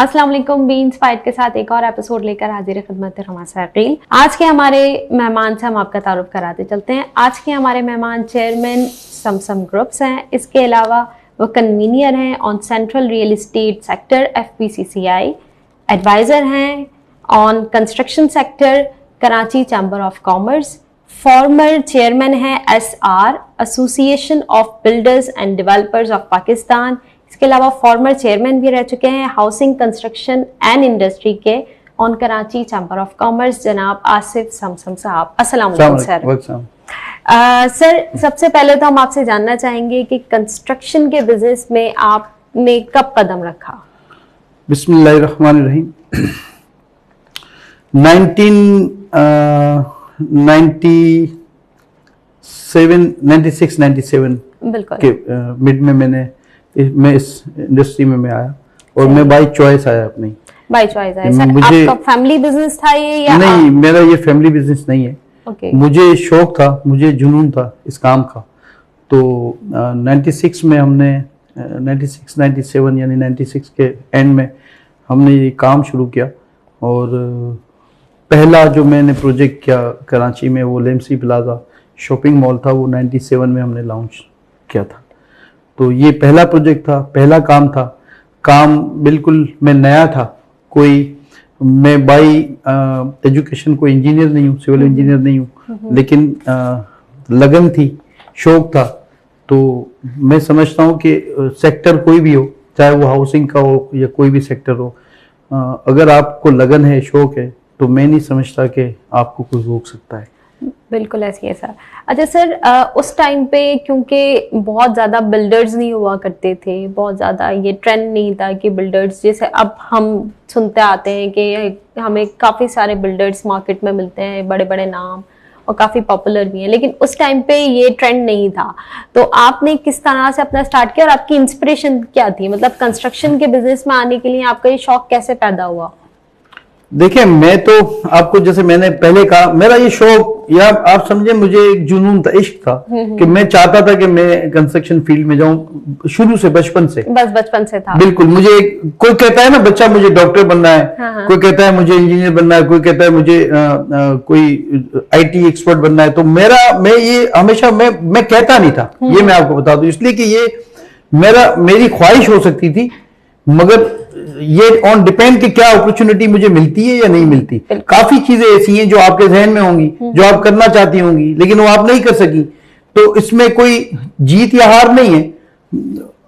अस्सलाम वालेकुम। Beans fight के साथ एक और एपिसोड लेकर हाजिर है खिदमत रमासाकील। आज के हमारे मेहमान से हम आपका तारुफ कराते चलते हैं। आज के हमारे मेहमान चेयरमैन समसम ग्रुप्स हैं। इसके अलावा वो कन्वीनियर हैं on central real estate sector FPCCI, adviser हैं on construction sector Karachi chamber of commerce, former chairman हैं SR association of builders and developers of Pakistan. इसके अलावा फॉर्मर चेयरमैन भी रह चुके हैं हाउसिंग कंस्ट्रक्शन एंड इंडस्ट्री के on Karachi chamber of commerce, जनाब आसिफ समसम साहब। अस्सलाम वालेकुम सर। सर, सबसे पहले तो हम आपसे जानना चाहेंगे कि कंस्ट्रक्शन के बिजनेस में आपने कब कदम रखा? बिस्मिल्लाहिर्रहमानिर्रहीम। 1996-97 बिल्कुल के मिड में मैं इस इंडस्ट्री में मैं आया और मैं बाय चॉइस आया अपनी। बाय चॉइस आया सर। आपका फैमिली बिजनेस था ये या नहीं? मेरा ये फैमिली बिजनेस नहीं है। ओके। मुझे शौक था, मुझे जुनून था इस काम का। तो 96 में हमने 96-97 यानी 96 के एंड में हमने ये काम शुरू किया और पहला जो मैंने प्रोजेक्ट किया कराची में वो लेमसी प्लाजा शॉपिंग मॉल था, वो 97 में हमने लॉन्च किया था। तो ये पहला प्रोजेक्ट था, पहला काम था। काम बिल्कुल मैं नया था, मैं बाई एजुकेशन कोई इंजीनियर नहीं हूँ, सिविल इंजीनियर नहीं हूँ, लेकिन लगन थी, शौक था। तो मैं समझता हूँ कि सेक्टर कोई भी हो, चाहे वो हाउसिंग का हो या कोई भी सेक्टर हो, अगर आपको लगन है, शौक है, तो मैं नहीं समझता कि आपको कोई रोक सकता है। बिल्कुल ऐसी है सर। अच्छा सर, उस टाइम पे क्योंकि बहुत ज़्यादा बिल्डर्स नहीं हुआ करते थे, बहुत ज़्यादा ये ट्रेंड नहीं था कि बिल्डर्स, जैसे अब हम सुनते आते हैं कि हमें काफ़ी सारे बिल्डर्स मार्केट में मिलते हैं, बड़े बड़े नाम, और काफ़ी पॉपुलर भी हैं, लेकिन उस टाइम पे ये ट्रेंड नहीं था। तो आपने किस तरह से अपना स्टार्ट किया और आपकी इंस्पिरेशन क्या थी? मतलब कंस्ट्रक्शन के बिजनेस में आने के लिए आपका ये शौक कैसे पैदा हुआ? देखिए, मैं तो आपको जैसे मैंने पहले कहा, मेरा ये शौक या आप समझे मुझे एक जुनून था, इश्क था कि मैं चाहता था कि मैं कंस्ट्रक्शन फील्ड में जाऊं शुरू से, बचपन से। बस बचपन से था। बिल्कुल। मुझे कोई कहता है ना बच्चा मुझे डॉक्टर बनना है, हाँ। कोई कहता है मुझे इंजीनियर बनना है, कोई कहता है मुझे कोई IT एक्सपर्ट बनना है। तो मैं ये हमेशा मैं कहता नहीं था, ये मैं आपको बता दूं, इसलिए कि ये मेरी ख्वाहिश हो सकती थी, मगर ये ऑन डिपेंड कि क्या अपॉर्चुनिटी मुझे मिलती है या नहीं मिलती। काफी चीजें ऐसी हैं जो आपके जहन में होंगी, जो आप करना चाहती होंगी, लेकिन वो आप नहीं कर सकी। तो इसमें कोई जीत या हार नहीं है।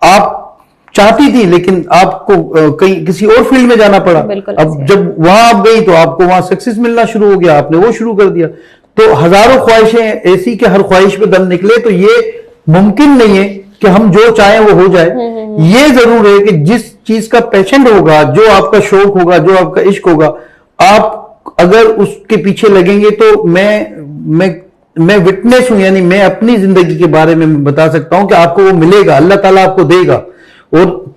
आप चाहती थी, लेकिन आपको कहीं किसी और फील्ड में जाना पड़ा। अब जब वहां आप गई तो आपको वहां सक्सेस मिलना शुरू हो गया, आपने वो शुरू कर दिया। तो हजारों ख्वाहिशें ऐसी कि हर ख्वाहिश पे दम निकले, तो ये मुमकिन नहीं है कि हम जो चाहें वो हो जाए। ये जरूर है कि जिस चीज का पैशन होगा, जो आपका शौक होगा, जो आपका इश्क होगा, आप अगर उसके पीछे लगेंगे तो मैं विटनेस हूं, यानी मैं अपनी जिंदगी के बारे में बता सकता हूं कि आपको वो मिलेगा, अल्लाह ताला आपको देगा। और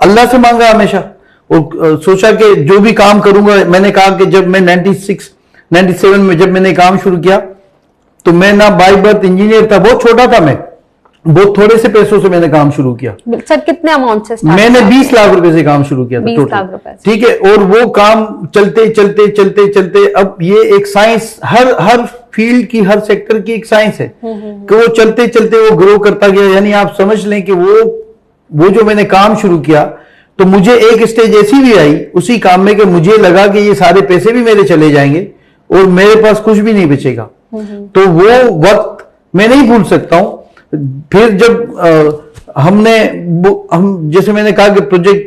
अल्लाह से मांगा हमेशा और सोचा कि जो भी काम करूंगा। मैंने कहा कि जब मैं 96-97 में जब मैंने काम शुरू किया तो मैं ना बाय बर्थ इंजीनियर था, बहुत छोटा था मैं, बहुत थोड़े से पैसों से मैंने काम शुरू किया। सर, कितने अमाउंट से? मैंने 20 लाख रुपए से काम शुरू किया था, 20 लाख रुपए। ठीक है। और वो काम चलते चलते चलते चलते अब ये एक साइंस, हर फील्ड की, हर सेक्टर की एक साइंस है कि वो चलते चलते वो ग्रो करता गया। यानी आप समझ लें कि वो जो मैंने काम शुरू किया, तो मुझे एक स्टेज ऐसी भी आई उसी काम में कि मुझे लगा कि ये सारे पैसे भी मेरे चले जाएंगे और मेरे पास कुछ भी नहीं बचेगा। तो वो वक्त मैं नहीं भूल सकता हूं। फिर जब हम जैसे मैंने कहा कि प्रोजेक्ट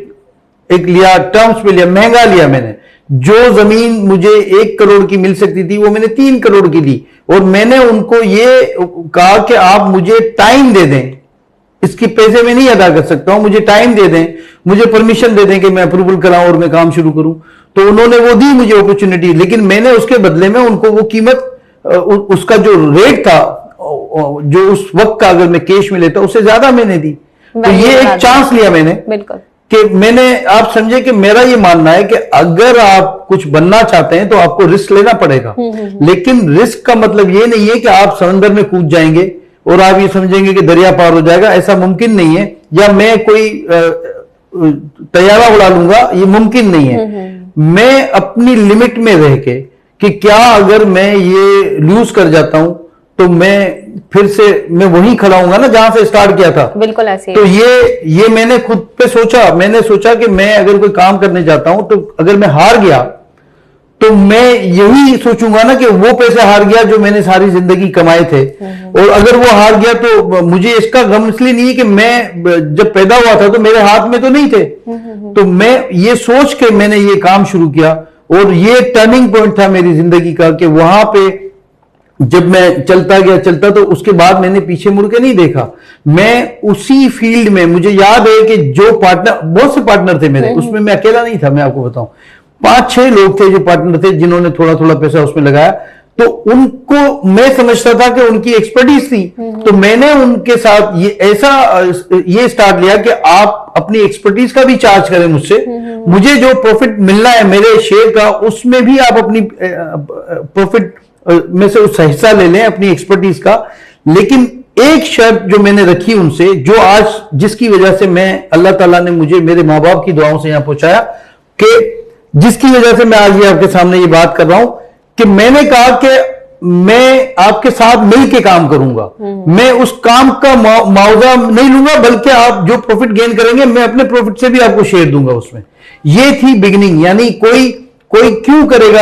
एक लिया, टर्म्स पे लिया, महंगा लिया मैंने। जो जमीन मुझे 1 करोड़ की मिल सकती थी वो मैंने 3 करोड़ की ली, और मैंने उनको ये कहा कि आप मुझे टाइम दे दें, इसकी पैसे मैं नहीं अदा कर सकता हूं, मुझे टाइम दे दें, मुझे परमिशन दे दें कि मैं अप्रूवल कराऊं और मैं काम शुरू करूं। तो उन्होंने वो दी मुझे अपॉर्चुनिटी, लेकिन मैंने उसके बदले में उनको वो कीमत, उसका जो रेट था, जो उस वक्त का अगर मैं कैश में लेता उससे ज्यादा मैंने दी। तो ये एक चांस लिया मैंने, बिल्कुल, कि मैंने, आप समझे कि मेरा ये मानना है कि अगर आप कुछ बनना चाहते हैं तो आपको रिस्क लेना पड़ेगा। लेकिन रिस्क का मतलब ये नहीं है कि आप समंदर में कूद जाएंगे और आप ये समझेंगे कि दरिया पार हो जाएगा, ऐसा मुमकिन नहीं है। या मैं कोई तैयारा उड़ा लूंगा, ये मुमकिन नहीं है। मैं अपनी लिमिट में रह के कि क्या अगर मैं ये लूज कर जाता हूं तो मैं फिर से मैं वहीं खड़ा हूंगा ना जहां से स्टार्ट किया था। बिल्कुल ऐसे। तो ये मैंने खुद पे सोचा, मैंने सोचा कि मैं अगर कोई काम करने जाता हूं तो अगर मैं हार गया तो मैं यही सोचूंगा ना कि वो पैसे हार गया जो मैंने सारी जिंदगी कमाए थे, और अगर वो हार गया तो मुझे इसका गम इसलिए नहीं है कि मैं जब पैदा हुआ था तो मेरे हाथ में तो नहीं थे। तो मैं ये सोच के मैंने ये काम शुरू किया, और ये टर्निंग पॉइंट था मेरी जिंदगी का कि वहां पे जब मैं चलता गया तो उसके बाद मैंने पीछे मुड़ के नहीं देखा। मैं उसी फील्ड में, मुझे याद है कि जो पार्टनर, बहुत से पार्टनर थे मेरे, उसमें मैं अकेला नहीं था। मैं आपको बताऊं 5-6 लोग थे जो पार्टनर थे जिन्होंने थोड़ा थोड़ा पैसा उसमें लगाया। तो उनको मैं समझता था कि उनकी एक्सपर्टीज थी, तो मैंने उनके साथ ये स्टार्ट लिया कि आप अपनी एक्सपर्टीज का भी चार्ज करें मुझसे, मुझे जो प्रॉफिट मिलना है मेरे शेयर का उसमें भी आप अपनी प्रॉफिट में से उसका हिस्सा ले लें अपनी एक्सपर्टीज का। लेकिन एक शर्त जो मैंने रखी उनसे, जो आज जिसकी वजह से मैं, अल्लाह ताला ने मुझे मेरे माँ बाप की दुआओं से यहां पहुंचाया, कि जिसकी वजह से मैं आज ये आपके सामने ये बात कर रहा हूं, कि मैंने कहा कि मैं आपके साथ मिलकर काम करूंगा, मैं उस काम का मुआवजा नहीं लूंगा, बल्कि आप जो प्रॉफिट गेन करेंगे मैं अपने प्रॉफिट से भी आपको शेयर दूंगा उसमें। ये थी बिगिनिंग। यानी कोई क्यों करेगा,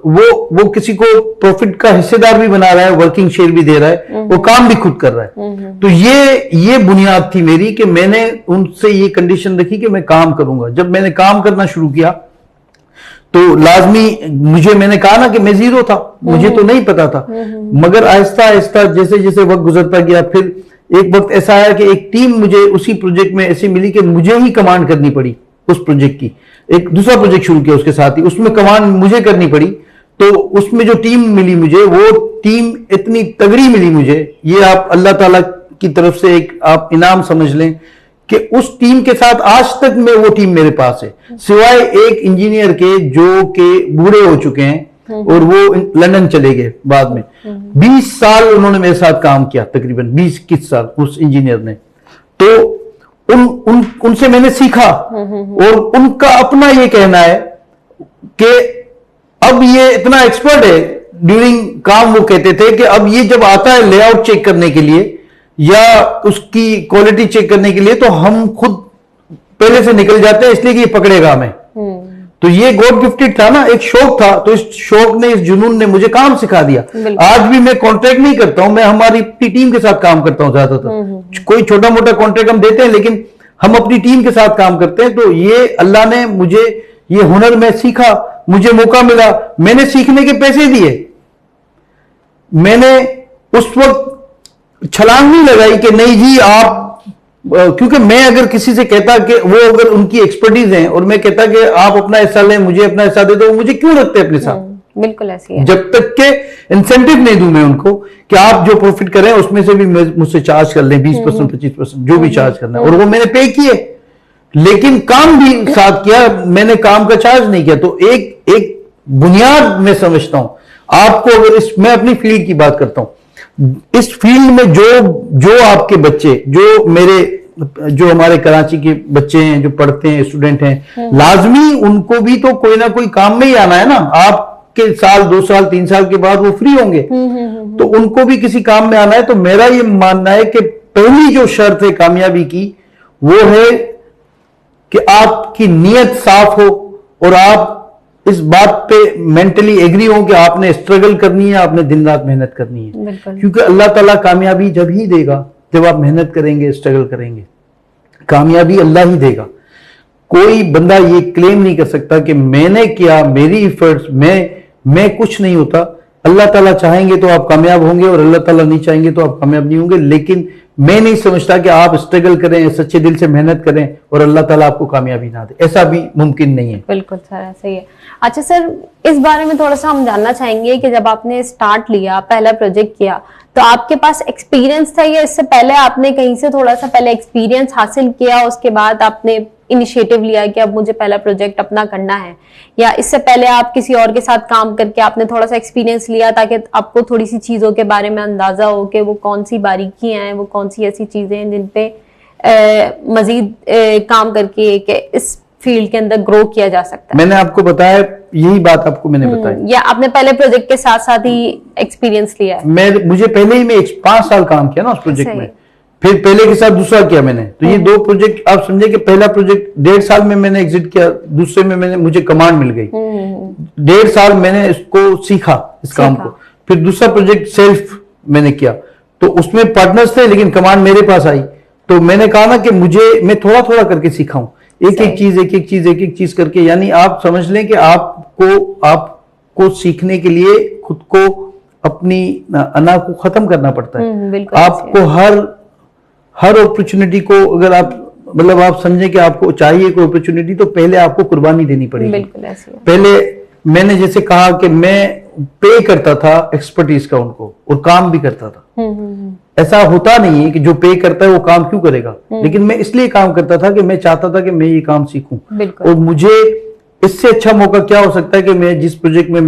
वो किसी को प्रॉफिट का हिस्सेदार भी बना रहा है, वर्किंग शेयर भी दे रहा है, वो काम भी खुद कर रहा है। तो ये बुनियाद थी मेरी कि मैंने उनसे ये कंडीशन रखी कि मैं काम करूंगा। जब मैंने काम करना शुरू किया तो लाजमी मैंने कहा ना कि मैं जीरो था, मुझे तो नहीं पता था, मगर आहिस्ता आहिस्ता जैसे जैसे वक्त गुजरता गया, फिर एक वक्त ऐसा आया कि एक टीम मुझे उसी प्रोजेक्ट में ऐसी मिली कि मुझे ही कमांड करनी पड़ी उस प्रोजेक्ट की। एक दूसरा प्रोजेक्ट शुरू किया उसके साथ ही, उसमें कमांड मुझे करनी पड़ी। तो उसमें जो टीम मिली मुझे, वो टीम इतनी तगड़ी मिली मुझे, ये आप अल्लाह ताला की तरफ से एक आप इनाम समझ लें कि उस टीम के साथ आज तक में वो टीम मेरे पास है, सिवाय एक इंजीनियर के जो के बूढ़े हो चुके हैं और वो लंदन चले गए बाद में। 20 साल उन्होंने मेरे साथ काम किया, तकरीबन 20-21 साल उस इंजीनियर ने। तो उनसे मैंने सीखा, और उनका अपना ये कहना है कि अब ये इतना एक्सपर्ट है ड्यूरिंग काम, वो कहते थे कि अब ये जब आता है लेआउट चेक करने के लिए या उसकी क्वालिटी चेक करने के लिए, तो हम खुद पहले से निकल जाते हैं, इसलिए कि ये पकड़ेगा हमें। तो ये गॉड गिफ्टेड था ना, एक शौक था, तो इस शौक ने, इस जुनून ने मुझे काम सिखा दिया। आज भी मैं कॉन्ट्रैक्ट नहीं करता हूं, मैं हमारी टीम के साथ काम करता हूं ज्यादातर। कोई छोटा मोटा कॉन्ट्रैक्ट हम देते हैं, लेकिन हम अपनी टीम के साथ काम करते हैं। तो ये अल्लाह ने मुझे ये हुनर में सीखा, मुझे मौका मिला, मैंने सीखने के पैसे दिए। मैंने उस वक्त छलांग नहीं लगाई कि नहीं जी आप, क्योंकि मैं अगर किसी से कहता कि वो अगर उनकी एक्सपर्टीज है और मैं कहता कि आप अपना हिस्सा लें, मुझे अपना हिस्सा दे, तो वो मुझे क्यों रखते अपने साथ? बिल्कुल ऐसी है। जब तक के इंसेंटिव नहीं दूं मैं उनको कि आप जो प्रॉफिट करें उसमें से भी मुझसे चार्ज कर लें 20%, 25%, जो भी चार्ज करना है। और वो मैंने पे किए, लेकिन काम भी साथ किया, मैंने काम का चार्ज नहीं किया। तो एक बुनियाद मैं समझता हूं आपको, अगर मैं अपनी फील्ड की बात करता हूं, इस फील्ड में जो आपके बच्चे, जो हमारे कराची के बच्चे हैं, जो पढ़ते हैं, स्टूडेंट हैं, लाजमी उनको भी तो कोई ना कोई काम में ही आना है ना। आपके साल 2 साल 3 साल के बाद वो फ्री होंगे, तो उनको भी किसी काम में आना है। तो मेरा ये मानना है कि पहली जो शर्त है कामयाबी की, वो है कि आपकी नीयत साफ हो और आप इस बात पे मेंटली एग्री हो कि आपने स्ट्रगल करनी है, आपने दिन रात मेहनत करनी है। क्योंकि अल्लाह ताला कामयाबी जब ही देगा जब आप मेहनत करेंगे, स्ट्रगल करेंगे। कामयाबी अल्लाह ही देगा। कोई बंदा ये क्लेम नहीं कर सकता कि मैंने किया, मेरी एफर्ट्स, मैं कुछ नहीं होता। अल्लाह ताला चाहेंगे तो आप कामयाब होंगे और अल्लाह ताला नहीं चाहेंगे तो आप कामयाब नहीं होंगे। लेकिन मैं नहीं समझता कि आप स्ट्रगल करें, सच्चे दिल से मेहनत करें और अल्लाह ताला आपको कामयाबी ना दे, ऐसा भी मुमकिन नहीं है। बिल्कुल सर, ऐसा ही है। अच्छा सर, इस बारे में थोड़ा सा हम जानना चाहेंगे कि जब आपने स्टार्ट लिया, पहला प्रोजेक्ट किया, तो आपके पास एक्सपीरियंस था या इससे पहले आपने कहीं से थोड़ा सा पहले एक्सपीरियंस हासिल किया, उसके बाद आपने इनिशिएटिव लिया कि अब मुझे पहला प्रोजेक्ट अपना करना है, या इससे पहले आप किसी और के साथ काम करके आपने थोड़ा सा एक्सपीरियंस लिया ताकि आपको थोड़ी सी चीजों के बारे में अंदाजा हो कि वो कौन सी बारीकियां हैं, वो कौन सी ऐसी चीजें हैं जिन पे मजीद काम करके कि इस फील्ड के अंदर ग्रो किया जा सकता है? मैंने आपको बताया, यही बात आपको मैंने बताई। या आपने पहले प्रोजेक्ट के साथ साथ ही एक्सपीरियंस लिया है? मुझे पहले ही मैं 5 साल काम किया ना उस प्रोजेक्ट में, फिर पहले के साथ दूसरा किया मैंने। तो ये 2 प्रोजेक्ट आप समझे कि पहला प्रोजेक्ट 1.5 साल में मैंने एग्जिट किया, दूसरे में मुझे कमांड मिल गई। 1.5 साल मैंने इसको सीखा, इस काम को। फिर दूसरा प्रोजेक्ट सेल्फ मैंने किया, तो उसमें पार्टनर्स थे लेकिन कमांड मेरे पास आई। तो मैंने कहा ना कि मैं थोड़ा थोड़ा करके सीखा हूं, एक एक चीज करके। यानी आप समझ लें कि आपको सीखने के लिए खुद को, अपनी अना को खत्म करना पड़ता है। आपको हर अपॉर्चुनिटी को, अगर आप समझें कि आपको चाहिए कोई अपॉर्चुनिटी, तो पहले आपको कुर्बानी देनी पड़ेगी। बिल्कुल ऐसे। पहले मैंने जैसे कहा कि मैं पे करता था एक्सपर्टीज का उनको, और काम भी करता था। ऐसा होता नहीं है कि जो पे करता है वो काम क्यों करेगा, लेकिन मैं इसलिए काम करता था कि मैं चाहता था कि मैं ये काम सीखूं। और मुझे इससे अच्छा मौका क्या हो सकता है कि मैं जिस प्रोजेक्ट में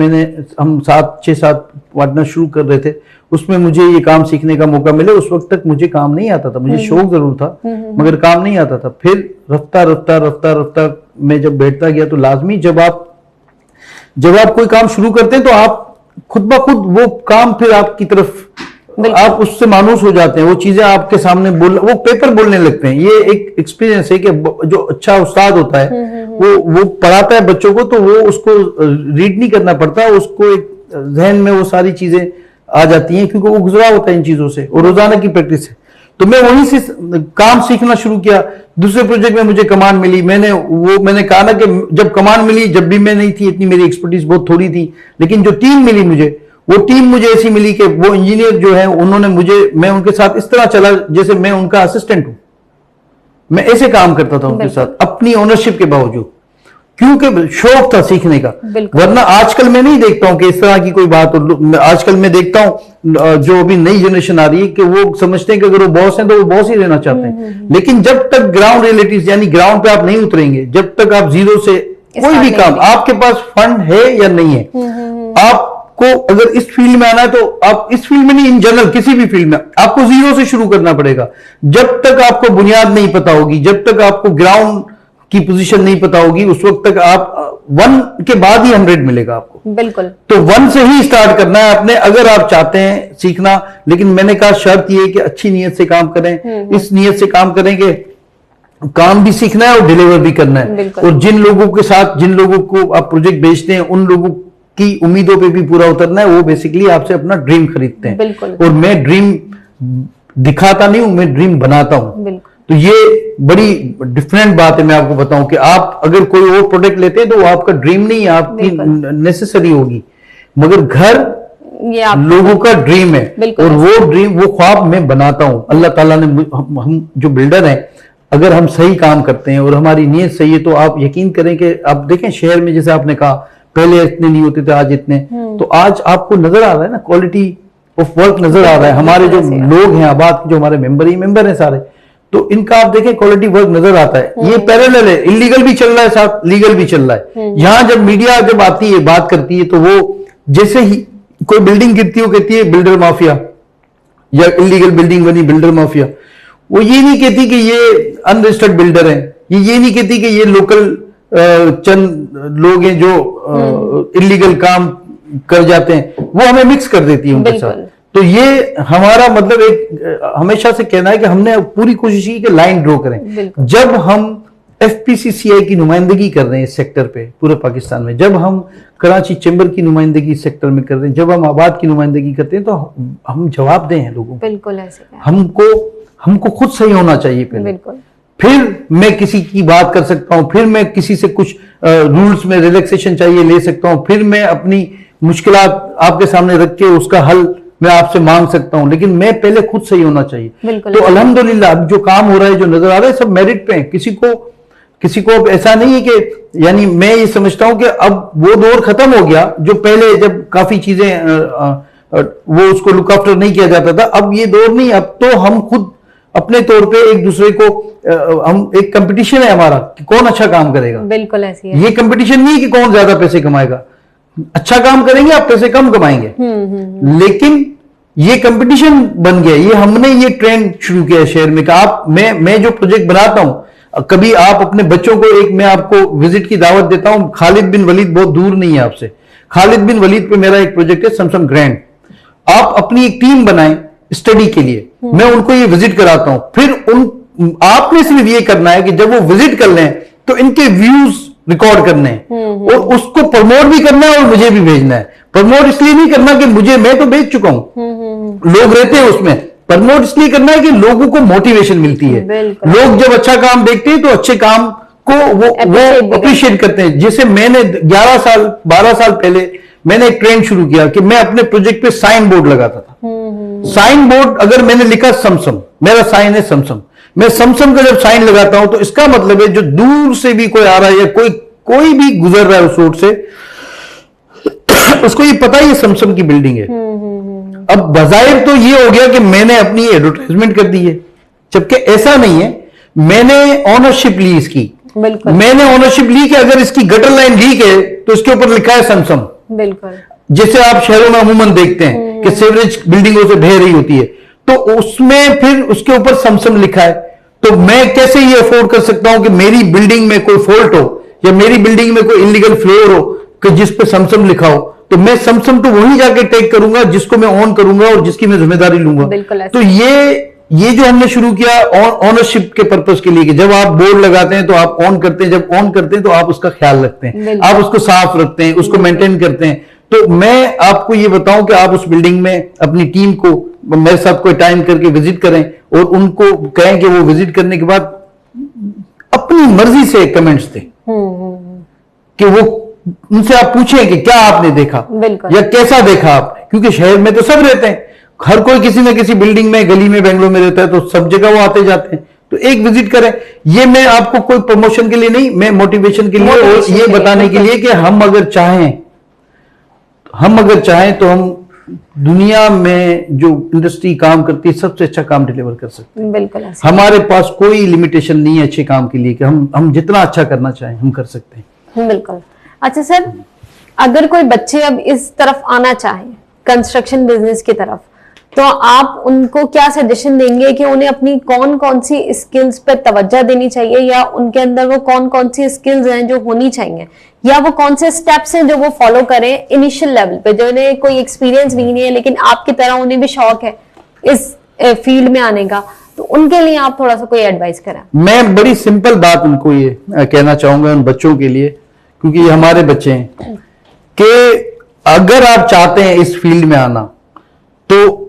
हम 6-7 पार्टनर शुरू कर रहे थे, उसमें मुझे ये काम सीखने का मौका मिले। उस वक्त तक मुझे काम नहीं आता था, मुझे शौक जरूर था मगर काम नहीं आता था। फिर रफ्ता मैं जब बैठता गया, तो लाजमी जब आप कोई काम शुरू करते हैं तो आप खुद ब खुद वो काम फिर आपकी तरफ, आप उससे मानूस हो जाते हैं। वो चीजें आपके सामने वो पेपर बोलने लगते हैं। ये एक एक्सपीरियंस है कि जो अच्छा उस्ताद होता है वो पढ़ाता है बच्चों को, तो वो उसको रीड नहीं करना पड़ता, उसको एक जहन में वो सारी चीजें आ जाती हैं, क्योंकि वो गुजरा होता है इन चीजों से, और रोजाना की प्रैक्टिस है। तो मैं वहीं से काम सीखना शुरू किया। दूसरे प्रोजेक्ट में मुझे कमांड मिली, मैंने कहा ना कि जब कमांड मिली, जब भी मैं नहीं थी, इतनी मेरी एक्सपर्टीज बहुत थोड़ी थी, लेकिन जो टीम मिली मुझे, वो टीम मुझे ऐसी मिली कि वो इंजीनियर जो है उन्होंने मैं उनके साथ इस तरह चला जैसे मैं उनका असिस्टेंट हूं। मैं ऐसे काम करता था उनके साथ, अपनी ओनरशिप के बावजूद, क्योंकि शौक था सीखने का। वरना आजकल मैं नहीं देखता हूं कि इस तरह की कोई बात हो। आजकल मैं देखता हूं जो अभी नई जनरेशन आ रही है कि वो समझते हैं कि अगर वो बॉस हैं तो वो बॉस ही रहना चाहते हैं। लेकिन जब तक ग्राउंड रियलिटीज, यानी ग्राउंड पे आप नहीं उतरेंगे, जब तक आप जीरो से कोई भी काम, आपके पास फंड है या नहीं है, आपको अगर इस फील्ड में आना है, तो आप इस फील्ड में नहीं, इन जनरल किसी भी फील्ड में आपको जीरो से शुरू करना पड़ेगा। जब तक आपको बुनियाद नहीं पता होगी, जब तक आपको ग्राउंड की पोजीशन नहीं पता होगी, उस वक्त तक आप 1 के बाद ही 100 मिलेगा आपको। बिल्कुल। तो 1 से ही स्टार्ट करना है अपने, अगर आप चाहते हैं सीखना। लेकिन मैंने कहा शर्त यह कि अच्छी नीयत से काम करें, इस नीयत से काम करें कि काम भी सीखना है और डिलीवर भी करना है। और जिन लोगों के साथ, जिन लोगों को आप प्रोजेक्ट बेचते हैं, उन लोगों की उम्मीदों पे भी पूरा उतरना है। वो बेसिकली आपसे अपना ड्रीम खरीदते हैं, और मैं ड्रीम दिखाता नहीं हूं, मैं ड्रीम बनाता हूं। तो ये बड़ी डिफरेंट बात है। मैं आपको बताऊं कि आप अगर कोई और प्रोडक्ट लेते हैं तो वो आपका ड्रीम नहीं है, आपकी नेसेसरी होगी, मगर घर ये लोगों का ड्रीम है, और वो ड्रीम, वो ख्वाब मैं बनाता हूं। अल्लाह ताला ने, हम जो बिल्डर हैं, अगर हम सही काम करते हैं और हमारी नीयत सही है, तो आप यकीन करें कि आप देखें शहर में, जैसे आपने कहा पहले इतने नहीं होते थे, आज इतने, तो आज आपको नजर आ रहा है ना, क्वालिटी ऑफ वर्क नजर आ रहा है। हमारे जो लोग हैं आबाद, जो हमारे मेंबर हैं सारे, तो इनका आप देखें क्वालिटी वर्क नजर आता है। ये पैरेलल है, इलीगल भी चल रहा है, साथ लीगल भी चल रहा है। यहां जब मीडिया जब आती है, बात करती है, तो वो जैसे ही कोई बिल्डिंग गिरती हो, कहती है बिल्डर माफिया, या इलीगल बिल्डिंग बनी बिल्डर माफिया। वो ये नहीं कहती कि ये अनरजिस्टर्ड बिल्डर है, ये नहीं कहती कि ये लोकल चंद लोग हैं जो इलीगल काम कर जाते हैं, वो हमें मिक्स कर देती है उनके साथ। तो ये हमारा मतलब एक हमेशा से कहना है कि हमने पूरी कोशिश की कि लाइन ड्रॉ करें। जब हम एफपीसीसीआई की नुमाइंदगी कर रहे हैं इस सेक्टर पे पूरे पाकिस्तान में, जब हम कराची चैम्बर की नुमाइंदगी इस सेक्टर में कर रहे हैं, जब हम आबाद की नुमाइंदगी करते हैं, तो हम जवाबदेह हैं लोगों को। बिल्कुल ऐसे हमको खुद सही होना चाहिए पहले, फिर मैं किसी की बात कर सकता हूं, फिर मैं किसी से कुछ रूल्स में रिलैक्सेशन चाहिए ले सकता हूं, फिर मैं अपनी मुश्किलात आपके सामने रख के उसका हल मैं आपसे मांग सकता हूं, लेकिन मैं पहले खुद सही होना चाहिए। तो अल्हम्दुलिल्लाह अब जो काम हो रहा है, जो नजर आ रहा है, सब मेरिट पे है। किसी को अब ऐसा नहीं है कि, यानी मैं ये समझता हूं कि अब वो दौर खत्म हो गया जो पहले जब काफी चीजें वो उसको लुक आफ्टर नहीं किया जाता था। अब ये दौर नहीं, अब तो हम खुद अपने तौर पे एक दूसरे को, हम एक कंपटीशन है हमारा कि कौन अच्छा काम करेगा। बिल्कुल ऐसी है। ये कंपटीशन नहीं कि कौन ज्यादा पैसे कमाएगा। अच्छा काम करेंगे आप पैसे कम कमाएंगे, लेकिन ये कंपटीशन बन गया। ये हमने ये ट्रेंड शुरू किया शहर में कि आप मैं जो प्रोजेक्ट बनाता हूं, कभी आप अपने बच्चों को मैं आपको विजिट की दावत देता हूं। खालिद बिन वलीद बहुत दूर नहीं है आपसे। खालिद बिन वलीद पे मेरा एक प्रोजेक्ट है समसम ग्रैंड। आप अपनी एक टीम बनाएं स्टडी के लिए, मैं उनको ये विजिट कराता हूं। फिर आपने सिर्फ ये करना है कि जब वो विजिट कर लें तो इनके व्यूज रिकॉर्ड करने हैं और उसको प्रमोट भी करना है और मुझे भी भेजना है। प्रमोट इसलिए नहीं करना कि मैं तो भेज चुका हूं, लोग रहते हैं उसमें। प्रमोट इसलिए करना है कि लोगों को मोटिवेशन मिलती है। लोग जब अच्छा काम देखते हैं तो अच्छे काम को वो अप्रिशिएट करते हैं। जैसे मैंने 11 साल 12 साल पहले मैंने एक ट्रेंड शुरू किया कि मैं अपने प्रोजेक्ट पे साइन बोर्ड लगाता था। साइन बोर्ड अगर मैंने लिखा समसम, मेरा साइन है समसम, मैं समसम का जब साइन लगाता हूं तो इसका मतलब है जो दूर से भी कोई आ रहा है या कोई भी गुजर रहा है उस रोड से, उसको ये पता है ये समसम की बिल्डिंग है। अब बजाय तो ये हो गया कि मैंने अपनी एडवर्टाइजमेंट कर दी है, जबकि ऐसा नहीं है। मैंने ऑनरशिप ली इसकी। बिल्कुल, मैंने ऑनरशिप ली कि अगर इसकी गटर लाइन लीक है तो इसके ऊपर लिखा है समसम। बिल्कुल, जैसे आप शहरों में अमूमन देखते हैं कि सीवरेज बिल्डिंगों से बह रही होती है, तो उसमें फिर उसके ऊपर समसम लिखा है। तो मैं कैसे ये अफोर्ड कर सकता हूं कि मेरी बिल्डिंग में कोई फॉल्ट हो या मेरी बिल्डिंग में कोई इलीगल फ्लोर हो कि जिस पे समसम लिखा हो, तो मैं समसम तो वहीं जाके टेक करूंगा जिसको मैं ऑन करूंगा और जिसकी मैं जिम्मेदारी लूंगा। तो ये जो हमने शुरू किया ऑनरशिप के पर्पस के लिए कि जब आप बोर्ड लगाते हैं तो आप ऑन करते हैं, जब ऑन करते हैं तो आप उसका ख्याल रखते हैं, आप उसको साफ रखते हैं, उसको मेंटेन करते हैं। तो मैं आपको ये बताऊं कि आप उस बिल्डिंग में अपनी टीम को मेरे साथ कोई टाइम करके विजिट करें और उनको कहें कि वो विजिट करने के बाद अपनी मर्जी से कमेंट्स दें कि वो उनसे आप पूछें कि क्या आपने देखा या कैसा देखा आपने, क्योंकि शहर में तो सब रहते हैं, हर कोई किसी ना किसी बिल्डिंग में गली में बेंगलोर में रहता है, तो सब जगह वो आते जाते हैं। तो एक विजिट करें। ये मैं आपको कोई प्रमोशन के लिए नहीं, मैं मोटिवेशन के लिए और ये बताने के लिए कि हम अगर चाहें तो हम दुनिया में जो इंडस्ट्री काम करती है सबसे अच्छा काम डिलीवर कर सकते हैं। बिल्कुल, हमारे पास कोई लिमिटेशन नहीं है अच्छे काम के लिए कि हम जितना अच्छा करना चाहें हम कर सकते हैं। बिल्कुल। अच्छा सर, अगर कोई बच्चे अब इस तरफ आना चाहे कंस्ट्रक्शन बिजनेस की तरफ, तो आप उनको क्या सजेशन देंगे कि उन्हें अपनी कौन कौन सी स्किल्स पर तवज्जो देनी चाहिए, या उनके अंदर वो कौन कौन सी स्किल्स हैं जो होनी चाहिए, या वो कौन से स्टेप्स हैं जो वो फॉलो करें इनिशियल लेवल पे, जो उन्हें कोई एक्सपीरियंस भी नहीं है लेकिन आपकी तरह उन्हें भी शौक है इस फील्ड में आने का, तो उनके लिए आप थोड़ा सा कोई एडवाइस करें। मैं बड़ी सिंपल बात उनको ये कहना चाहूंगा उन बच्चों के लिए, क्योंकि ये हमारे बच्चे हैं, कि अगर आप चाहते हैं इस फील्ड में आना, तो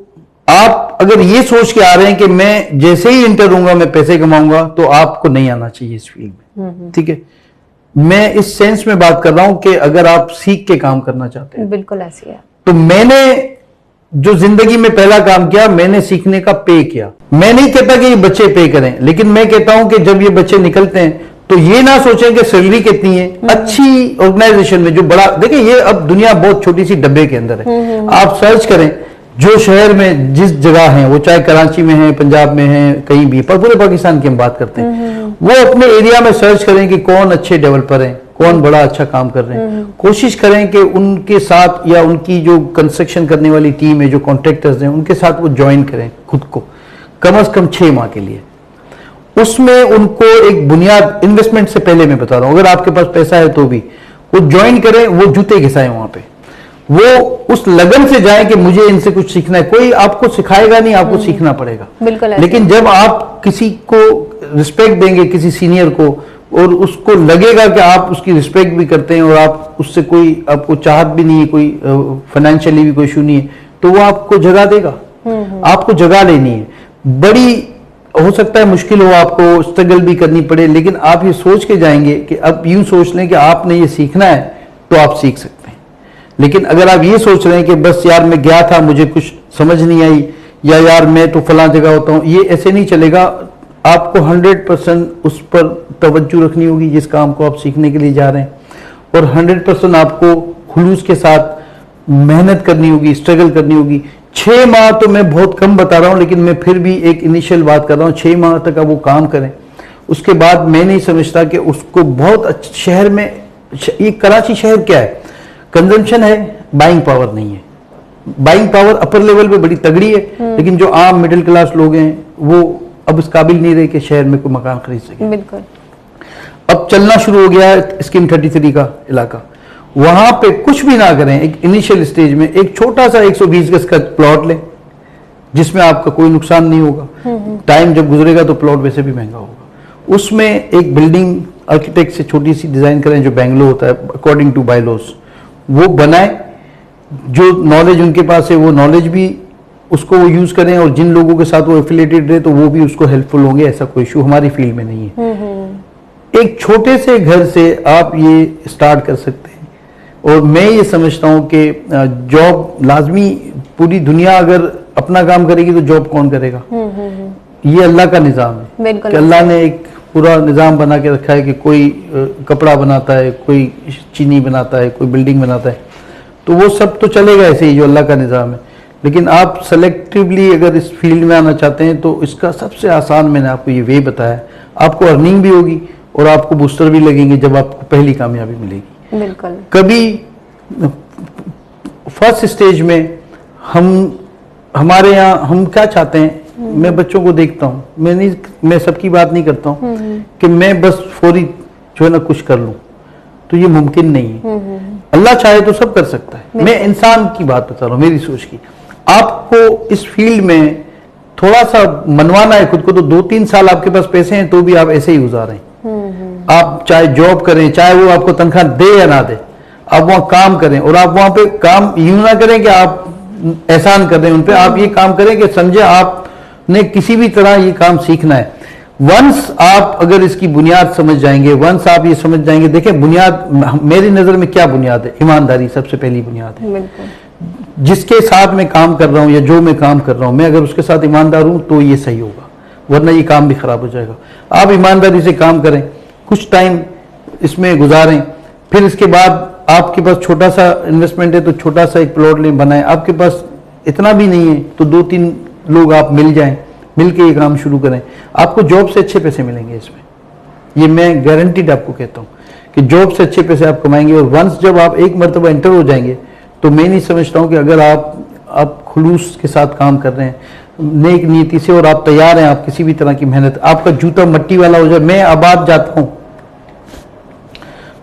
आप अगर ये सोच के आ रहे हैं कि मैं जैसे ही इंटर होऊंगा मैं पैसे कमाऊंगा, तो आपको नहीं आना चाहिए इस फील्ड में। ठीक है, मैं इस सेंस में बात कर रहा हूं कि अगर आप सीख के काम करना चाहते हैं, बिल्कुल ऐसी है। तो मैंने जो जिंदगी में पहला काम किया, मैंने सीखने का पे किया। मैं नहीं कहता कि ये बच्चे पे करें, लेकिन मैं कहता हूं कि जब ये बच्चे निकलते हैं तो ये ना सोचें कि सैलरी कितनी है। अच्छी ऑर्गेनाइजेशन में जो बड़ा, देखिए ये अब दुनिया बहुत छोटी सी डब्बे के अंदर है। आप सर्च करें जो शहर में जिस जगह है, वो चाहे कराची में है, पंजाब में है, कहीं भी, पर पूरे पाकिस्तान की हम बात करते हैं, वो अपने एरिया में सर्च करें कि कौन अच्छे डेवलपर हैं, कौन बड़ा अच्छा काम कर रहे हैं। कोशिश करें कि उनके साथ या उनकी जो कंस्ट्रक्शन करने वाली टीम है, जो कॉन्ट्रैक्टर्स हैं, उनके साथ वो ज्वाइन करें खुद को कम से कम 6 माह के लिए। उसमें उनको एक बुनियाद इन्वेस्टमेंट से पहले मैं बता रहा हूं, अगर आपके पास पैसा है तो भी वो ज्वाइन करें, वो जूते घिसाएं वहां पे, वो उस लगन से जाए कि मुझे इनसे कुछ सीखना है। कोई आपको सिखाएगा नहीं, आपको सीखना पड़ेगा। बिल्कुल। लेकिन जब आप किसी को रिस्पेक्ट देंगे, किसी सीनियर को, और उसको लगेगा कि आप उसकी रिस्पेक्ट भी करते हैं और आप उससे कोई आपको चाहत भी नहीं है, कोई फाइनेंशियली भी कोई इशू नहीं है, तो वो आपको जगह देगा। आपको जगह लेनी है। बड़ी हो सकता है मुश्किल हो, आपको स्ट्रगल भी करनी पड़े, लेकिन आप ये सोच के जाएंगे कि अब यूं सोच लें कि आपने ये सीखना है तो आप सीख सकते हैं। लेकिन अगर आप ये सोच रहे हैं कि बस यार मैं गया था, मुझे कुछ समझ नहीं आई, या यार मैं तो फलां जगह होता हूं, ये ऐसे नहीं चलेगा। आपको 100% उस पर तवज्जो रखनी होगी जिस काम को आप सीखने के लिए जा रहे हैं, और 100% आपको खुलूस के साथ मेहनत करनी होगी, स्ट्रगल करनी होगी। 6 माह तो मैं बहुत कम बता रहा हूं, लेकिन मैं फिर भी एक इनिशियल बात कर रहा हूं। 6 माह तक आप वो काम करें, उसके बाद मैं नहीं समझता कि उसको बहुत अच्छे शहर में, ये कराची शहर क्या है, कंजम्पशन है, बाइंग पावर नहीं है। बाइंग पावर अपर लेवल पे बड़ी तगड़ी है, लेकिन जो आम मिडिल क्लास लोग हैं वो अब इस काबिल नहीं रहे कि शहर में कोई मकान खरीद सके। बिल्कुल। अब चलना शुरू हो गया है स्कीम 33 का इलाका, वहां पे कुछ भी ना करें, एक इनिशियल स्टेज में एक छोटा सा 120 गज का प्लॉट लें जिसमें आपका कोई नुकसान नहीं होगा। टाइम जब गुजरेगा तो प्लॉट वैसे भी महंगा होगा। उसमें एक बिल्डिंग आर्किटेक्ट से छोटी सी डिजाइन करें, जो बैंगलो होता है अकॉर्डिंग टू बायलॉज, वो बनाए। जो नॉलेज उनके पास है वो नॉलेज भी उसको वो यूज करें, और जिन लोगों के साथ वो एफिलिएटेड रहे तो वो भी उसको हेल्पफुल होंगे। ऐसा कोई इशू हमारी फील्ड में नहीं है। एक छोटे से घर से आप ये स्टार्ट कर सकते हैं, और मैं ये समझता हूं कि जॉब लाजमी, पूरी दुनिया अगर अपना काम करेगी तो जॉब कौन करेगा? ये अल्लाह का निज़ाम है कि अल्लाह ने एक पूरा निज़ाम बना के रखा है कि कोई कपड़ा बनाता है, कोई चीनी बनाता है, कोई बिल्डिंग बनाता है, तो वो सब तो चलेगा ऐसे ही, जो अल्लाह का निज़ाम है। लेकिन आप सेलेक्टिवली अगर इस फील्ड में आना चाहते हैं तो इसका सबसे आसान मैंने आपको ये वे बताया, आपको अर्निंग भी होगी और आपको बूस्टर भी लगेंगे जब आपको पहली कामयाबी मिलेगी। बिल्कुल। कभी फर्स्ट स्टेज में हमारे यहाँ हम क्या चाहते हैं, मैं बच्चों को देखता हूँ, मैं सबकी बात नहीं करता हूँ कि मैं बस फौरी जो है ना कुछ कर लूँ, तो ये मुमकिन नहीं है। अल्लाह चाहे तो सब कर सकता है। मैं इंसान की बात बता रहा हूँ, मेरी सोच की। आपको इस फील्ड में थोड़ा सा मनवाना है खुद को, तो 2-3 साल आपके पास पैसे हैं तो भी आप ऐसे ही गुजार रहे हैं। आप चाहे जॉब करें, चाहे वो आपको तनख्वाह दे या ना दे, आप वहां काम करें, और आप वहां पे काम यूं ना करें कि आप एहसान कर रहे हैं उन पे, आप ये काम करें कि समझे आपने किसी भी तरह ये काम सीखना है। वंस आप अगर इसकी बुनियाद समझ जाएंगे, वंस आप ये समझ जाएंगे, देखें बुनियाद मेरी नजर में क्या बुनियाद है? ईमानदारी सबसे पहली बुनियाद है। जिसके साथ मैं काम कर रहा हूं या जो मैं काम कर रहा हूं, मैं अगर उसके साथ ईमानदार हूं तो ये सही होगा, वरना ये काम भी खराब हो जाएगा। आप ईमानदारी से काम करें, कुछ टाइम इसमें गुजारें, फिर इसके बाद आपके पास छोटा सा इन्वेस्टमेंट है तो छोटा सा एक प्लॉट लें, बनाएं। आपके पास इतना भी नहीं है तो 2-3 लोग आप मिल जाएं, मिल के ये काम शुरू करें, आपको जॉब से अच्छे पैसे मिलेंगे इसमें। ये मैं गारंटीड आपको कहता हूँ कि जॉब से अच्छे पैसे आप कमाएंगे। और वंस जब आप एक मरतबा एंटर हो जाएंगे तो मैं नहीं समझता हूँ कि अगर आप खुलूस के साथ काम कर रहे हैं, नेक नीति से, और आप तैयार हैं, आप किसी भी तरह की मेहनत, आपका जूता मट्टी वाला हो जाए। मैं आबाद जाता हूँ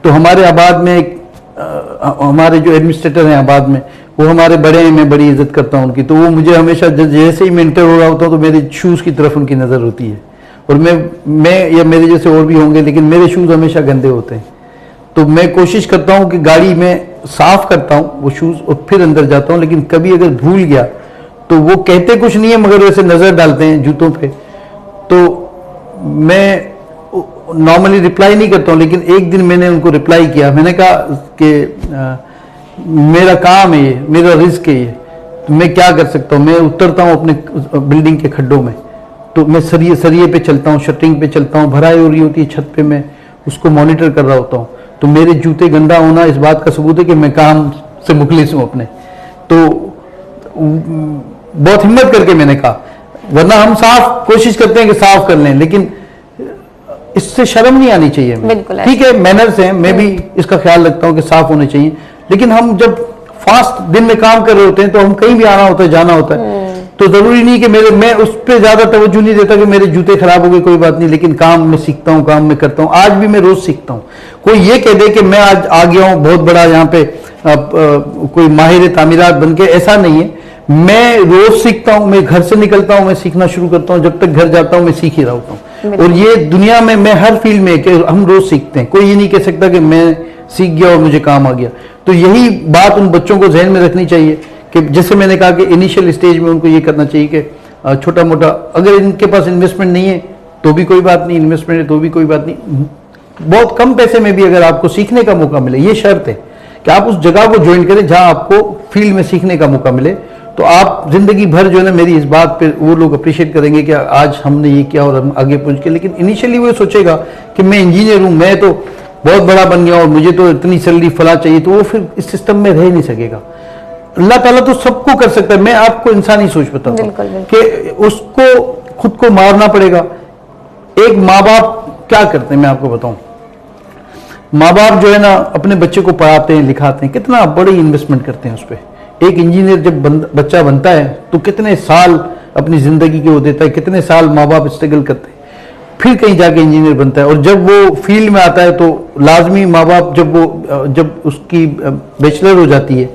तो हमारे आबाद में हमारे जो एडमिनिस्ट्रेटर हैं आबाद में, वो हमारे बड़े हैं, मैं बड़ी इज्जत करता हूँ उनकी, तो वो मुझे हमेशा जैसे ही मैं इंटर हो रहा होता हूँ तो मेरे शूज़ की तरफ उनकी नज़र होती है। और मैं या मेरे जैसे और भी होंगे, लेकिन मेरे शूज़ हमेशा गंदे होते हैं, तो मैं कोशिश करता हूँ कि गाड़ी में साफ करता हूँ वो शूज़ और फिर अंदर जाता हूँ। लेकिन कभी अगर भूल गया तो वो कहते कुछ नहीं है, मगर वैसे नज़र डालते हैं जूतों पे, तो मैं नॉर्मली रिप्लाई नहीं करता हूँ। लेकिन एक दिन मैंने उनको रिप्लाई किया, मैंने कहा कि मेरा काम है ये, मेरा रिस्क है ये, तो मैं क्या कर सकता हूँ? मैं उतरता हूँ अपने बिल्डिंग के खड्डों में, तो मैं सरिये पे चलता हूँ, शटरिंग पे चलता हूँ, भराई हो रही होती है छत पे, मैं उसको मॉनिटर कर रहा होता हूँ। तो मेरे जूते गंदा होना इस बात का सबूत है कि मैं काम से मुखलिस हूँ अपने। तो बहुत हिम्मत करके मैंने कहा, वरना हम साफ कोशिश करते हैं कि साफ कर लें, लेकिन इससे शर्म नहीं आनी चाहिए। ठीक है, मैनर्स हैं, मैं भी इसका ख्याल रखता हूं कि साफ होने चाहिए, लेकिन हम जब फास्ट दिन में काम कर रहे होते हैं तो हम कहीं भी आना होता है, जाना होता है, तो जरूरी नहीं कि मैं उस पर ज्यादा तवज्जो नहीं देता कि मेरे जूते खराब हो गए, कोई बात नहीं, लेकिन काम में सीखता हूँ, काम में करता हूँ। आज भी मैं रोज सीखता हूँ। कोई ये कह दे कि मैं आज आ गया हूँ बहुत बड़ा यहाँ पे कोई माहिर तामीरात बन के, ऐसा नहीं है। मैं रोज सीखता हूँ, मैं घर से निकलता हूँ, मैं सीखना शुरू करता हूँ, जब तक घर जाता हूँ मैं सीख ही रहा होता हूँ। और ये दुनिया में मैं हर फील्ड में कि हम रोज सीखते हैं, कोई ये नहीं कह सकता कि मैं सीख गया और मुझे काम आ गया। तो यही बात उन बच्चों को जहन में रखनी चाहिए कि जैसे मैंने कहा कि इनिशियल स्टेज में उनको ये करना चाहिए कि छोटा मोटा, अगर इनके पास इन्वेस्टमेंट नहीं है तो भी कोई बात नहीं, इन्वेस्टमेंट है तो भी कोई बात नहीं, बहुत कम पैसे में भी अगर आपको सीखने का मौका मिले, ये शर्त है कि आप उस जगह को ज्वाइन करें जहां आपको फील्ड में सीखने का मौका मिले, तो आप जिंदगी भर जो है ना, मेरी इस बात पे वो लोग अप्रिशिएट करेंगे कि आज हमने ये किया और हम आगे पहुंच के। लेकिन इनिशियली वो सोचेगा कि मैं इंजीनियर हूं, मैं तो बहुत बड़ा बन गया और मुझे तो इतनी सैलरी फला चाहिए, तो वो फिर इस सिस्टम में रह नहीं सकेगा। अल्लाह ताला तो सबको कर सकता है। मैं आपको इंसानी सोच बताता हूं कि उसको खुद को मारना पड़ेगा। एक माँ बाप क्या करते हैं मैं आपको बताऊं, माँ बाप जो है ना अपने बच्चे को पढ़ाते हैं, लिखाते हैं, कितना बड़ी इन्वेस्टमेंट करते हैं उस पर एक इंजीनियर जब बच्चा बनता है तो कितने साल अपनी जिंदगी के वो देता है, कितने साल माँ बाप स्ट्रगल करते हैं, फिर कहीं जाके इंजीनियर बनता है। और जब वो फील्ड में आता है तो लाजमी माँ बाप जब उसकी बैचलर हो जाती है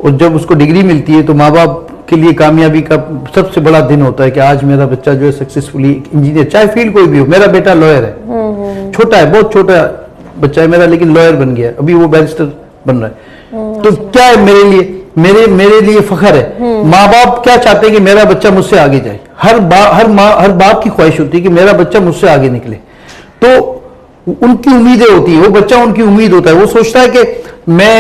और जब उसको डिग्री मिलती है तो माँ बाप के लिए कामयाबी का सबसे बड़ा दिन होता है कि आज मेरा बच्चा जो है सक्सेसफुली इंजीनियर, चाहे फील्ड कोई भी हो। मेरा बेटा लॉयर है, छोटा है, बहुत छोटा बच्चा है मेरा, लेकिन लॉयर बन गया, अभी वो बैरिस्टर बन रहा है। तो क्या है मेरे लिए फख्र है। माँ बाप क्या चाहते हैं कि मेरा बच्चा मुझसे आगे जाए, हर बाप की ख्वाहिश होती है कि मेरा बच्चा मुझसे आगे निकले। तो उनकी उम्मीदें होती है, वो बच्चा उनकी उम्मीद होता है, वो सोचता है कि मैं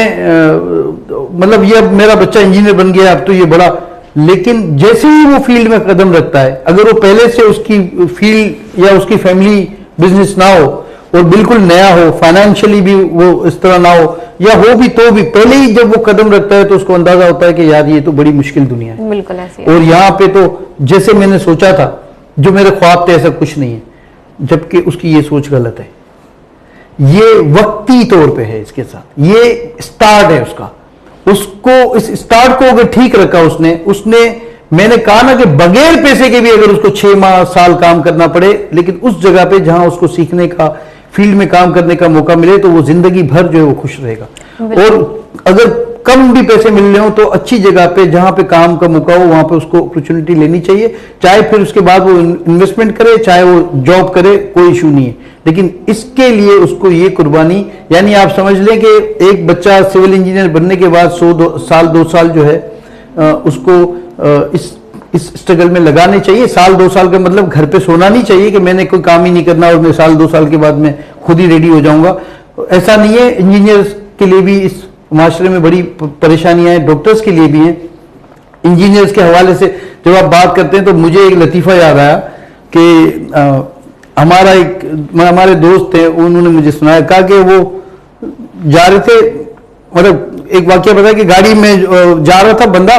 मतलब ये अब मेरा बच्चा इंजीनियर बन गया, अब तो ये बड़ा। लेकिन जैसे ही वो फील्ड में कदम रखता है, अगर वो पहले से उसकी फील्ड या उसकी फैमिली बिजनेस ना हो और बिल्कुल नया हो, फाइनेंशियली भी वो इस तरह ना हो, या हो भी तो भी पहले ही जब वो कदम रखता है तो उसको अंदाजा होता है कि यार ये तो बड़ी मुश्किल दुनिया है। बिल्कुल ऐसे। और यहाँ पे तो जैसे मैंने सोचा था, जो मेरे ख्वाब थे, ऐसा कुछ नहीं है, जबकि उसकी ये सोच गलत है। ये वक्ती तौर पे है, इसके साथ ये स्टार्ट है उसको इस स्टार्ट को अगर ठीक रखा उसने मैंने कहा ना कि बगैर पैसे के भी अगर उसको 6 माह साल काम करना पड़े, लेकिन उस जगह पे जहां उसको सीखने का, फील्ड में काम करने का मौका मिले, तो वो जिंदगी भर जो है वो खुश रहेगा। और अगर कम भी पैसे मिल रहे हो तो अच्छी जगह पे जहां पे काम का मौका हो वहां पे उसको अपॉर्चुनिटी लेनी चाहिए, चाहे फिर उसके बाद वो इन्वेस्टमेंट करे, चाहे वो जॉब करे, कोई इशू नहीं है। लेकिन इसके लिए उसको ये कुर्बानी, यानी आप समझ लें कि एक बच्चा सिविल इंजीनियर बनने के बाद 2 साल जो है उसको इस स्ट्रगल में लगाने चाहिए। 2 साल का मतलब घर पे सोना नहीं चाहिए कि मैंने कोई काम ही नहीं करना और मैं 2 साल के बाद मैं खुद ही रेडी हो जाऊंगा, ऐसा नहीं है। इंजीनियर्स के लिए भी इस माशरे में बड़ी परेशानियां हैं, डॉक्टर्स के लिए भी हैं। इंजीनियर्स के हवाले से जब आप बात करते हैं तो मुझे एक लतीफ़ा याद आया कि हमारे दोस्त थे, उन्होंने मुझे सुनाया, कहा कि वो जा रहे थे, मतलब एक वाकया बताया कि गाड़ी में जा रहा था बंदा,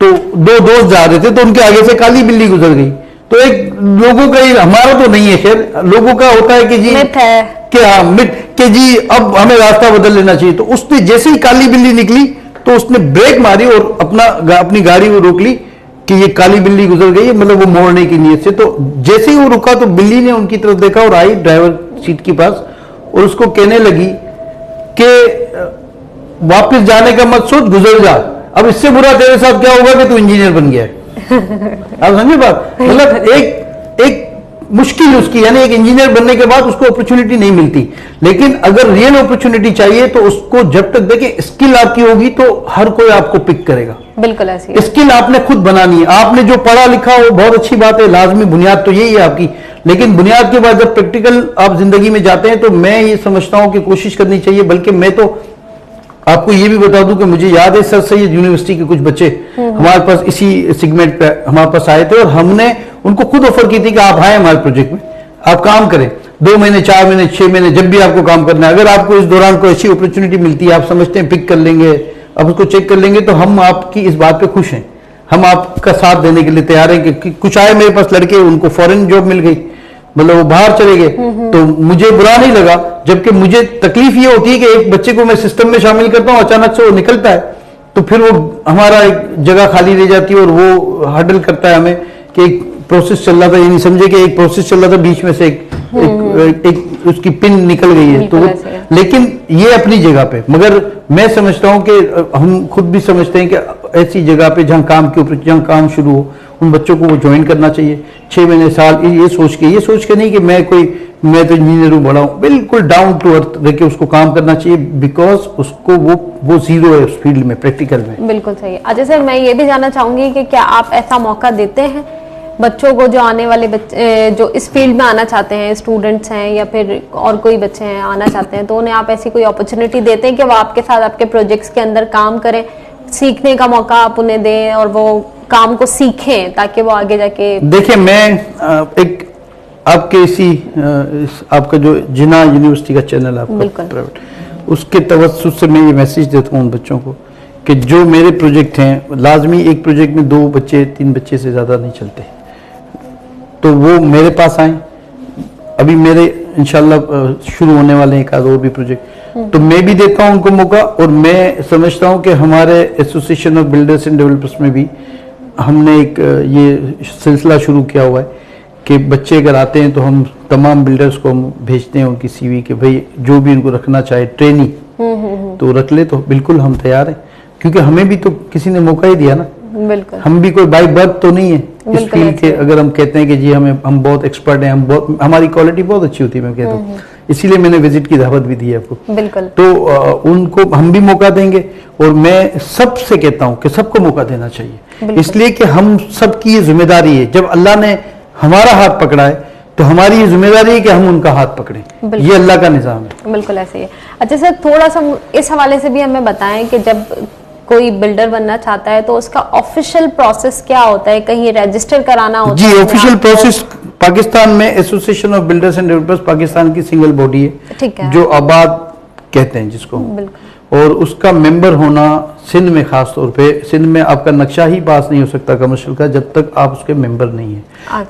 तो 2 दोस्त जा रहे थे, तो उनके आगे से काली बिल्ली गुजर गई। तो एक लोगों का, हमारा तो नहीं है खैर, लोगों का होता है कि जी कि हाँ मिट के जी अब हमें रास्ता बदल लेना चाहिए। तो उसने जैसे ही काली बिल्ली निकली तो उसने ब्रेक मारी और अपनी गाड़ी को रोक ली कि ये काली बिल्ली गुजर गई है, मतलब वो मोड़ने की नीयत से। तो जैसे ही वो रुका तो बिल्ली ने उनकी तरफ देखा और आई ड्राइवर सीट के पास और उसको कहने लगी कि वापस जाने का मत सोच, गुजर जा, अब इससे बुरा तेरे साथ क्या होगा कि तू इंजीनियर बन गया है। आप समझे बात, मतलब एक मुश्किल उसकी, यानी एक इंजीनियर बनने के बाद उसको अपॉर्चुनिटी नहीं मिलती। लेकिन अगर रियल अपॉर्चुनिटी चाहिए तो उसको जब तक देखिए स्किल आपकी होगी तो हर कोई आपको पिक करेगा। बिल्कुल ऐसी स्किल आपने खुद बनानी है। आपने जो पढ़ा लिखा हो बहुत अच्छी बात है, लाजमी बुनियाद तो यही है आपकी, लेकिन बुनियाद के बाद जब प्रैक्टिकल आप जिंदगी में जाते हैं तो मैं ये समझता हूं कि कोशिश करनी चाहिए। बल्कि मैं तो आपको ये भी बता दूं कि मुझे याद है सर सैयद यूनिवर्सिटी के कुछ बच्चे हमारे पास इसी सेगमेंट पे हमारे पास आए थे और हमने उनको खुद ऑफर की थी कि आप आए हमारे प्रोजेक्ट में, आप काम करें 2 महीने 4 महीने 6 महीने जब भी आपको काम करना है। अगर आपको इस दौरान कोई अच्छी अपॉर्चुनिटी मिलती है, आप समझते हैं पिक कर लेंगे, आप उसको चेक कर लेंगे, तो हम आपकी इस बात पे खुश हैं, हम आपका साथ देने के लिए तैयार हैं। कि कुछ आए मेरे पास लड़के, उनको फॉरेन जॉब मिल गई, मतलब वो बाहर चले गए, तो मुझे बुरा नहीं लगा। जबकि मुझे तकलीफ ये होती है कि एक बच्चे को मैं सिस्टम में शामिल करता हूँ, अचानक से वो निकलता है तो फिर वो हमारा एक जगह खाली रह जाती है और वो हर्डल करता है हमें कि एक प्रोसेस चल रहा था, ये नहीं समझे कि एक प्रोसेस चल रहा था, बीच में से एक उसकी पिन निकल गई है। तो लेकिन ये अपनी जगह पे, मगर मैं समझता हूँ कि हम खुद भी समझते हैं कि ऐसी जगह पे जहाँ काम शुरू हो उन बच्चों को वो ज्वाइन करना चाहिए 6 महीने साल, ये सोच के नहीं कि मैं तो इंजीनियर हूँ बड़ा हूँ, बिल्कुल डाउन टू अर्थ रह के उसको काम करना चाहिए। बिकॉज उसको वो जीरो है उस फील्ड में, प्रैक्टिकल में। बिल्कुल सही है। अजय सर, मैं ये भी जानना चाहूंगी कि क्या आप ऐसा मौका देते हैं बच्चों को, जो आने वाले बच्चे जो इस फील्ड में आना चाहते हैं, स्टूडेंट्स हैं या फिर और कोई बच्चे हैं आना चाहते हैं, तो उन्हें आप ऐसी कोई अपॉर्चुनिटी देते हैं कि वो आपके साथ आपके प्रोजेक्ट्स के अंदर काम करें, सीखने का मौका आप उन्हें दें और वो काम को सीखें ताकि वो आगे जाके? देखिए, मैं एक आपके आपका जो जिना यूनिवर्सिटी का चैनल आपका प्राइवेट, उसके तवज्जुह से मैं ये मैसेज देता हूँ उन बच्चों को कि जो मेरे प्रोजेक्ट हैं, लाजमी एक प्रोजेक्ट में 2 बच्चे 3 बच्चे से ज़्यादा नहीं चलते, तो वो मेरे पास आए। अभी मेरे इंशाल्लाह शुरू होने वाले हैं एक आध और भी प्रोजेक्ट, तो मैं भी देता हूं उनको मौका, और मैं समझता हूं कि हमारे association of builders and developers में भी हमने एक ये सिलसिला शुरू किया हुआ है कि बच्चे अगर आते हैं तो हम तमाम बिल्डर्स को हम भेजते हैं उनकी सीवी के भाई जो भी उनको रखना चाहे ट्रेनी तो रख ले, तो बिल्कुल हम तैयार हैं, क्योंकि हमें भी तो किसी ने मौका ही दिया ना। बिल्कुल, हम भी कोई बाई बर्थ तो नहीं है इस फील्ड के। अगर हम कहते हैं कि जी हम बहुत एक्सपर्ट हैं, हमारी क्वालिटी बहुत अच्छी होती है, मैं कहता हूँ, इसीलिए मैंने विजिट की दावत भी दी है आपको। बिल्कुल। तो उनको हम भी मौका देंगे, और मैं सबसे कहता हूँ कि सबको मौका देना चाहिए, इसलिए कि हम सबकी ये जिम्मेदारी है। जब अल्लाह ने हमारा हाथ पकड़ा है तो हमारी ये जिम्मेदारी है कि हम उनका हाथ पकड़ें। ये अल्लाह का निजाम है। बिल्कुल ऐसे ही है। अच्छा सर, थोड़ा सा इस हवाले से भी हमें बताएं कि जब कोई बिल्डर बनना चाहता है तो उसका ऑफिशियल प्रोसेस क्या होता है? कहीं रजिस्टर कराना होता है? जी, ऑफिशियल प्रोसेस पाकिस्तान में association of builders and developers Pakistan की सिंगल बॉडी है, ठीक है, जो आबाद कहते हैं जिसको, और उसका मेंबर होना सिंध में, खास तौर पे सिंध में आपका नक्शा ही पास नहीं हो सकता कमर्शियल का जब तक आप उसके मेंबर नहीं है।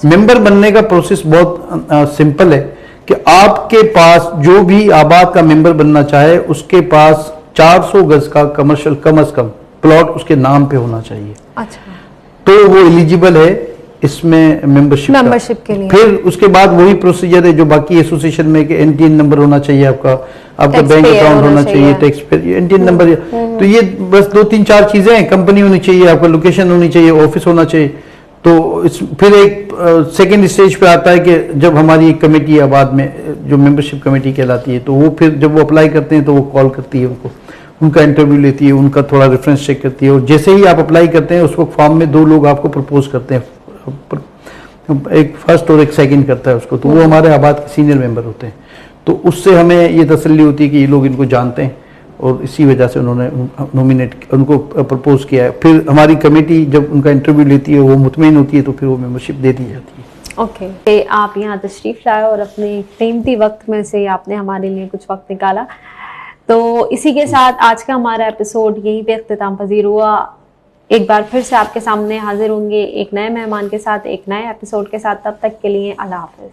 मेंबर बनने का प्रोसेस बहुत सिंपल है कि आपके पास जो भी आबाद का मेंबर बनना चाहे उसके पास 400 गज का कमर्शियल कम से कम प्लॉट उसके नाम पे होना चाहिए। अच्छा, तो वो एलिजिबल है इसमें मेंबरशिप के लिए। फिर उसके बाद वही प्रोसीजर है जो बाकी एसोसिएशन में, कि एनटीएन नंबर होना चाहिए आपका बैंक अकाउंट होना चाहिए, टैक्स पे एनटीएन नंबर। तो ये बस 2-3-4 चीजें हैं। कंपनी होनी चाहिए, आपका लोकेशन होनी चाहिए, ऑफिस होना चाहिए। तो फिर एक सेकेंड स्टेज पे आता है कि जब हमारी एक कमेटी आबाद में जो मेंबरशिप कमेटी कहलाती है, तो वो फिर जब वो अप्लाई करते हैं तो वो कॉल करती है उनको, उनका इंटरव्यू लेती है, उनका थोड़ा रेफरेंस चेक करती है, और जैसे ही आप अप्लाई करते हैं उस वक्त फॉर्म में 2 लोग आपको प्रपोज करते हैं, एक फर्स्ट और एक सेकंड करता है उसको, तो वो हमारे आबाद के सीनियर मेंबर होते हैं। तो उससे हमें ये तसल्ली होती है कि ये लोग इनको जानते हैं, और इसी वजह से उन्होंने उनको प्रपोज किया है। फिर हमारी कमेटी जब उनका इंटरव्यू लेती है, वो मुतमईन होती है, तो फिर वो मेंबरशिप दे दी जाती है। ओके, आप यहाँ तशरीफ लाए और अपने कीमती वक्त में से आपने हमारे लिए कुछ वक्त निकाला। तो इसी के साथ आज का हमारा एपिसोड यहीं पे इख्तिताम पजीर हुआ। एक बार फिर से आपके सामने हाजिर होंगे एक नए मेहमान के साथ, एक नए एपिसोड के साथ। तब तक के लिए अल्लाह हाफिज।